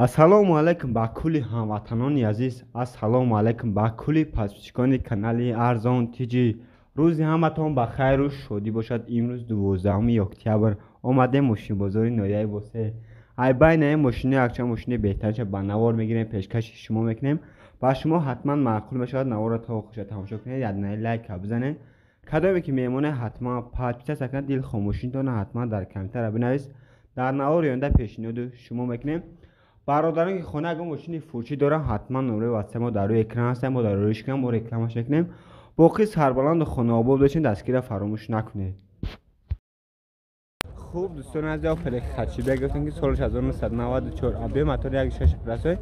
Ассалому алайкум ба кулли ҳамватанони азиз. Ассалому алайкум ба кулли подписчикони канали Арзон Тиҷи. Рӯзи ҳаматон ба хайру шодӣ бошад. Имрӯз 12 октябр омадем мошини бозори ноҳияи Восе. ай байнаи мошини якчанд мошини беҳтаринша ба навор мегирем, пешкаши шумо мекунем. Ба шумо ҳатман маъқул мешавад наворро то охирша тамошо кунед, яднаи лайка бизанед. Кадоме ки мемонад ҳатман подписа кунед, дил хомӯшинтона ҳатман дар комментария бинавис. Дар навори оянда пешниҳоду шумо мекунем. برادران که خونه اگه ماشین فروشی دارن حتما نمره واتساپ ما در روی اکران هست، ما در رویش کنیم و رکلامش میکنیم. باقی سربلند و خانه آباد باشین، دستگیر فراموش نکنید. خوب دوستان عزیز، پلک خدشی بگفتن که سالش 1994 ابی موتور 1.6 پلسای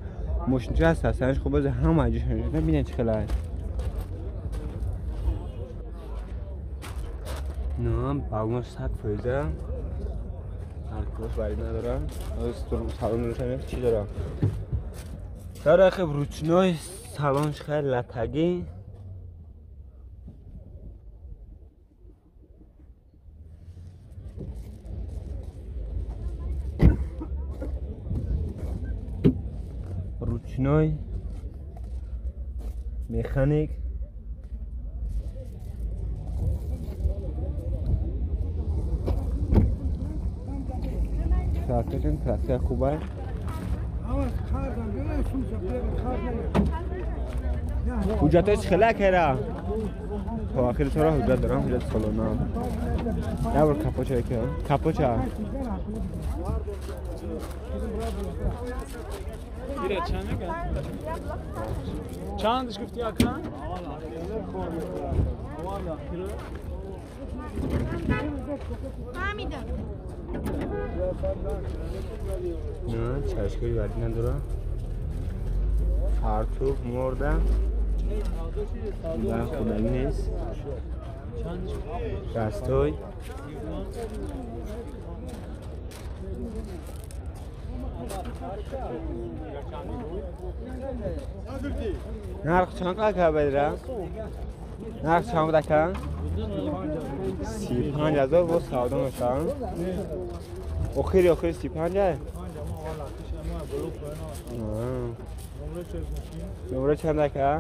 ماشین چه هست هستنش خوب از همه اجیش نشده. ببینید چه خلاه نام باغمش 100% دارم. الکوش باری ندارم. از تو سالن روشنه چی دارم؟ داره خیلی روچنای سالنش خیلی لطگی. روچنای مکانیک. ساعتشون پلاسه خوبه. حجتش خیلی کرده. تا آخر سال حجت دارم، حجت سالونا. یا بر کپوچه که کپوچه. دیره چند میگه؟ چندش گفتی اکران؟ فهمیدم. نه چشمایی وردی ندارم. پرتوب مردم. نه خودمی نیست. دستای. نرخ چند که بدرم؟ نرخ چند بوده کن؟ 35,000 با سودا میشن. آخری 35 نمره چند که؟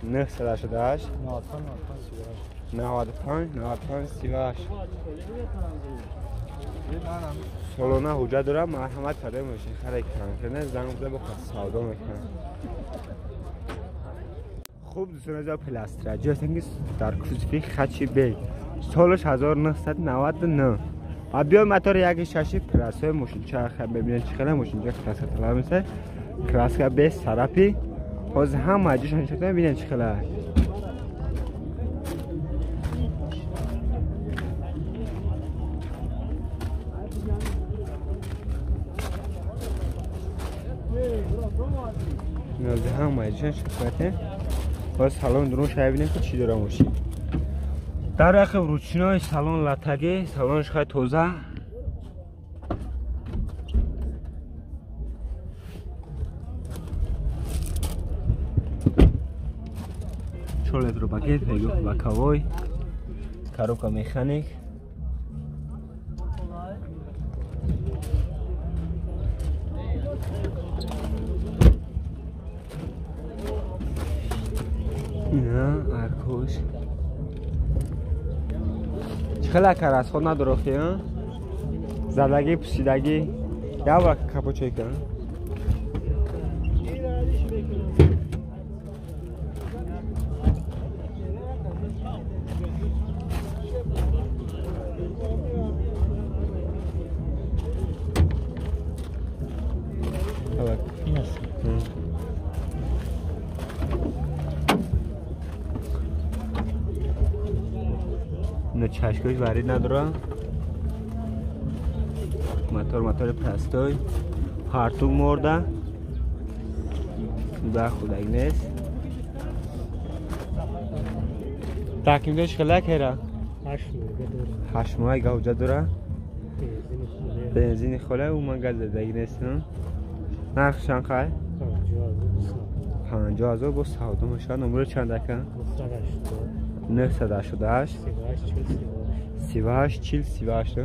988 95 38 سالانه حجت دارم. مرحمت کرده میشه خیلی کم زنگ بوده بخواد سودا میکنه. خوب دوستان عزیز، پلاستراجی هستن که در کروزفیک خدشی بی سالش 1999. ابیا موتور 1.6 پلسای ماشین چرخه. ببینید چه خیلی ماشین چرخه طلا میشه. کراسکا به سراپی از هم اجیش نشده. ببینید چه خیلی 19 هم اجیش نشده. باز سالن درون شاید که چی داره ماشین. در اخیر روچنای سالن لطگی، سالنش خیلی تازه. چولت رو بگید بگو بکوای کاروکا مکانیک. نه ارکوش چخلا کار از خود ندارختی ها؟ زدگی پوسیدگی یا برای کپوچه کن. نه چشمش ورید ندارم. موتور پلاستای پرتوب مرده. در خودک نیست. تاکیم داشت خیلی کرده. 8 ماه گوجه داره. بنزین خوله و من گاز زدگی نیستم. نرخ چند خواهی؟ 50,000 با سودا میشه. نمره چند دکن؟ 988 38 40 38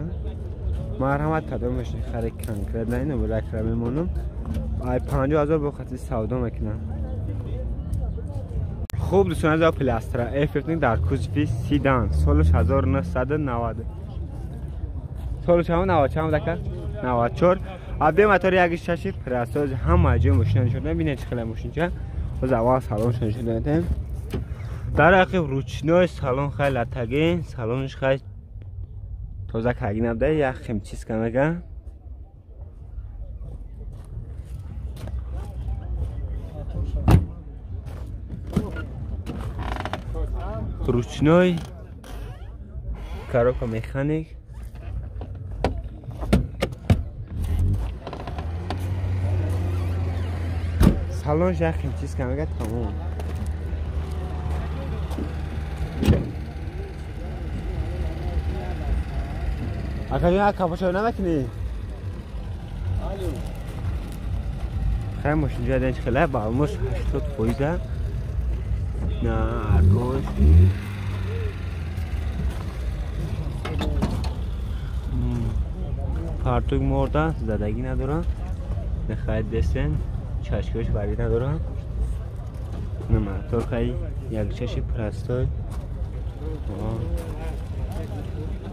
مرحمت کدام میشه خرید کنکرد نه اینو برکرم میمونم ای 50,000 با خاطر سودا میکنم. خوب دوستان از پلاستر F15 در کوزفی سیدان سالش 1990 سالش هم 90 چند دکه 94 ابی موتور یک شاشی پرساز همه جای ماشین شده ببینید چه خیلی ماشین چه از اول سالن شده در عقب روشنای سالن خیلی لطگه سالنش خیلی تازه کگی نبوده یک خیم چیز کنه روشنای کاروکا مکانیک سالنش یک خیم چیز کنه تمام اگر یک کافشو نمیکنی خیلی ماشین جای دنج خیلی بالموش 80% نه ارگوش پارتوک مرده زدگی ندارن نخواهد دستن چشکوش بری ندارن نه مرتور خیلی یک چشی پرستای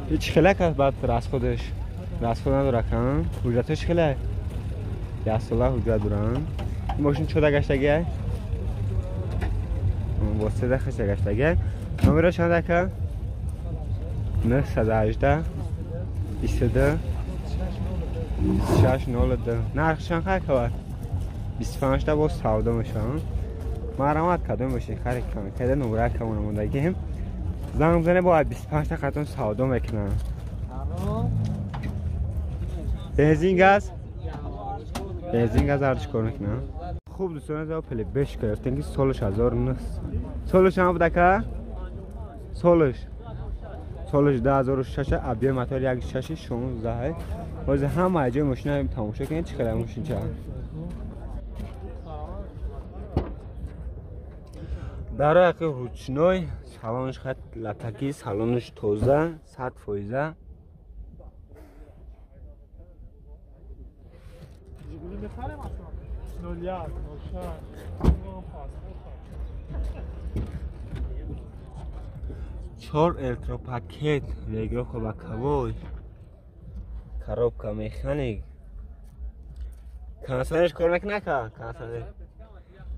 هیچ خلک هست بعد راست خودش راست خود نداره کن حجتش خلک دست الله حجت دارن ماشین چوده گشتگی واسه دخش گشتگی نمره چند دکه 918 22 602 نرخشان خیلی کبر 25 تا با سودا میشن مرحمت کدوم باشی خرید کنه کده نمره کمونه موندگیم زنگ بزنه باید 25 تا خطون سودا میکنن بنزین گاز ارزش کار میکنن خوب دوستان از پلی بش گرفتن که سالش 1009 سالش هم بوده که سالش 2006 ابی موتور یک شاشی 16 باز هم اجای ماشین تماشا کنید چقدر ماشین چه در عقب روشنای سالنش خیلی لطکی سالنش تازه 100%. چهار الکترو پاکت رگرو با کبوی کاروبکا مکانیک کانسرش کار نکنه که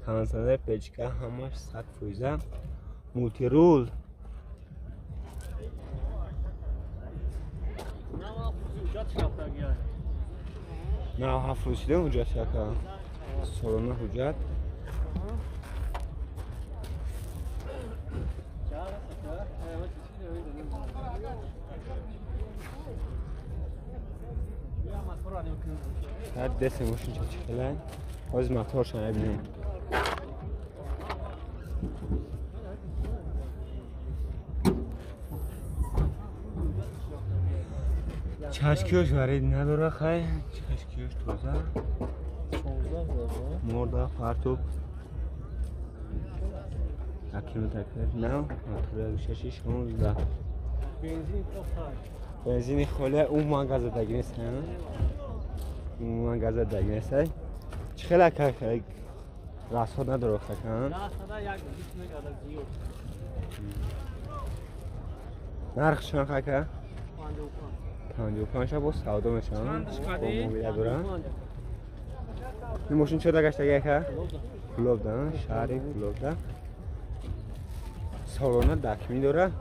کانسر پیچکا همش 100% موتی رول نه هفت روشیده اونجا شکا سالانه حجت هر دست ماشین چه چکلن از موتور شنه بینیم چشکیوش ورید نداره خیلی چشکیوش توزه مرده پرتوب کیلومتر کرد نه موتور ششی 16 بنزین خاله اون من گاز دگی نیست اون من گاز دگی نیست چه خیلی که راست خود نداره خیلی نرخشان خیلی 55 با سودا میشن موبیل دارن این ماشین چه داشته که کلوب دارن شهری کلوب دارن سالانه دکمی داره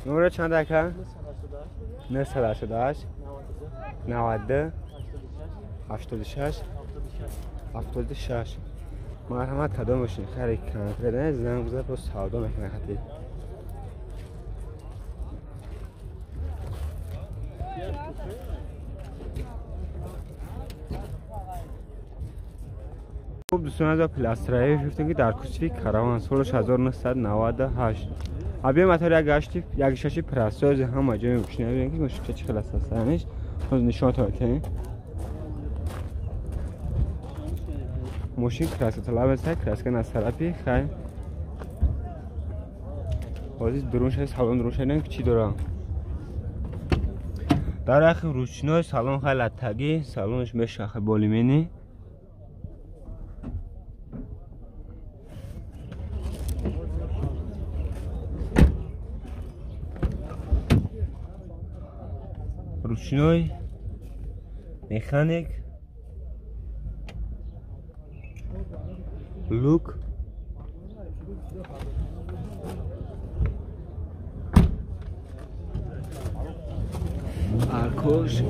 نمره چند دکه 918 92 86 مرحمت کدام ماشین خرید کنه زنگ بزن با سودا میکنه خطی خوب دوستان از پلاسترای گفتیم که در کوچیک کاروان سالش 1998 ابی موتور یک گشتی یک شاشی پرساز هم جای ماشین ببینید که ماشین چه خلاص هستنش از نشان دادن ماشین کراس طلب است کراس کنه از طرفی خیلی بازی درونش هست حالا درونش نه چی داره در اخی روشنای سالن خیلی لطگی سالنش به شاخ بولیمینی روشنای مکانیک لوک آرکوش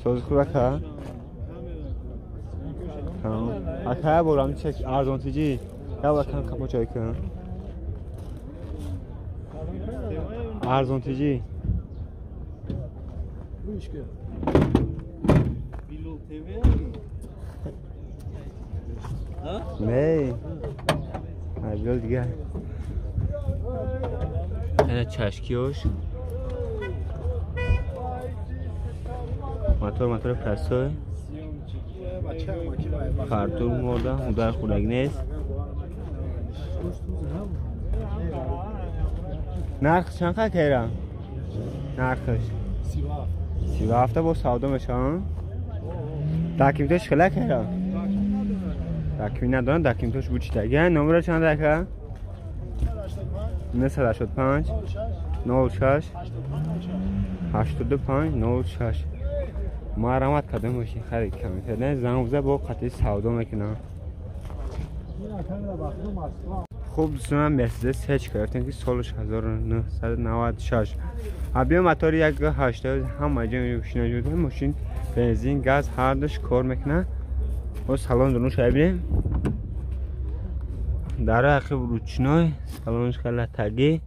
سوز خوبه که اکه بولم چک ارزان تیجی یا بکن کپا چای کن ارزان تیجی نه بیل دیگه اینه چشکیوش موتور پرسوی خرطوم مرده اون در خودک نیست نرخ چند خواهد کهرم؟ نرخش 37 با سودا میشن دکیمتوش خیلی کهرم؟ دکیمی ندارن دکیمتوش بود چی تگه نمره چند دکه؟ 985 06 85 06 ما رحمت کدام باشی خرید کمی کرده زنگوزه با قطعی سودا میکنم خوب دوستان مرسدس هچ کردن که سالش 1996 ابیا موتور 180 همه جای روشن شده ماشین بنزین گاز هر دوش کار میکنه و سالن درونش ببینیم در عقب روشنای سالنش خیلی تگی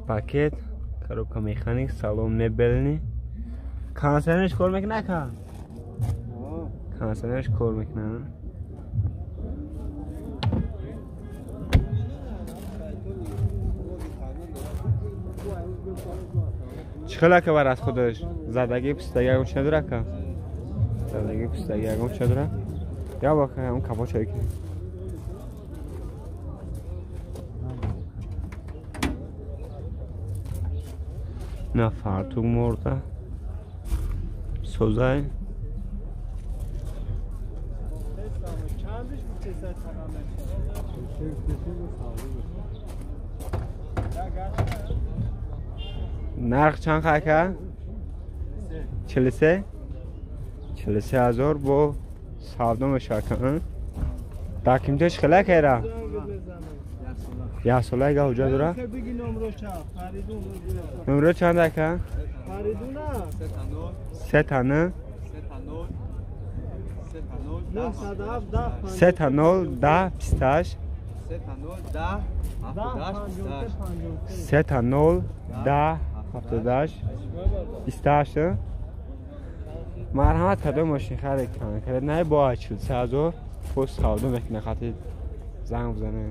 پاکت коробка механик салон мебельный кондиционерش کار میکنه که кондиционерش کار میکنه چخلا که بر از خودش زدگی پستگی اگم چه داره که زدگی پستگی اگم چه داره یا با که اون کپا چایی کنیم نه فرتوق مرده سوزای نرخ چند خواهد که؟ 43,000 با سودا مشکن دکیمتوش خیلی که یا ساله اگه حجا داره؟ نمره چند دکه؟ 3 تا 3 تا 0 10 28 3 تا 0 10 78 28 مرحمت کده ماشین خرید کنه که نه با 43,000 پست سودا میکنه خاطر زنگ بزنه